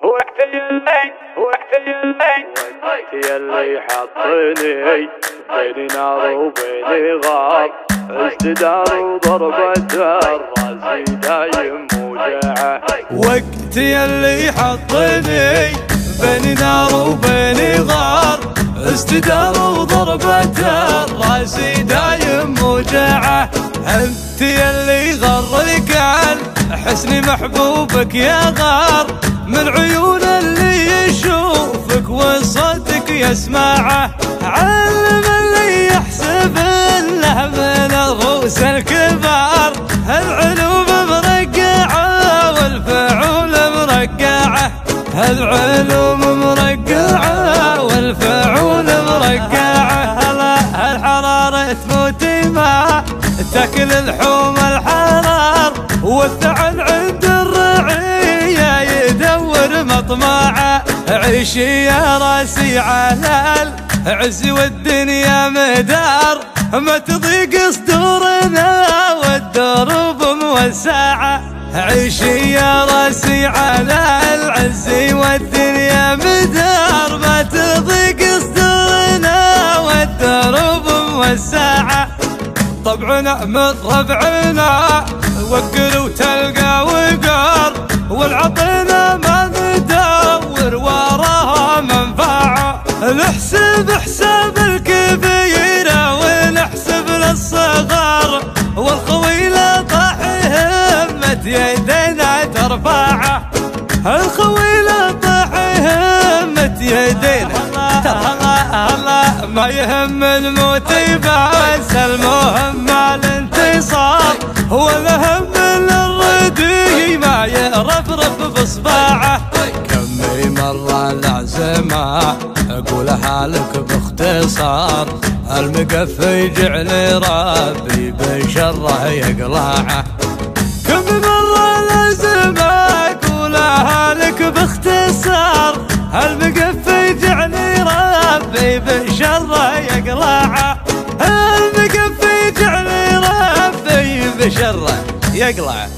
وقت يلي حطني بين نار وبين غار، استدار وضربة الراس دايم موجعه. وقت يلي حطني بين نار وبين غار، استدار وضربة الراس دايم موجعه. انت يلي غر القلب حسن محبوبك يا غار، من عيون اللي يشوفك وصوتك يسمعه. علم اللي يحسب له من الرؤوس الكبار، العلوم مرقعه والفعول مرقعه، العلوم مرقعه والفعول مرقعه. الحرارة تموت ما تاكل لحوم الحرار، والثعن عند الرعية يدور مطمعه. عيشي يا راسي على العز والدنيا مدار، ما تضيق صدورنا والدروب موسعه. عيشي يا راسي على العز والدنيا مدار، ما تضيق صدورنا والدروب موسعه. طبعنا من ربعنا وقر وتلقى وقار، والعطينا ما ندور وراها منفعه. نحسب حساب الكبيره ونحسب للصغار، والخويله طاح همة يدينا ترفعه. الخويله طاح همة يدينا الله ما يهم الموت بس المهم الانتصار، والهم للردي ما يرفرف بصباعه. كم مرة العزمة اقولها لك باختصار، المقفي جعلي ربي بشره يقلعه. كم مرة العزمة اقولها لك باختصار، المقفي جعلي ربي بشره يقلعه. المقفي جعلي ربي بشره يقلعه.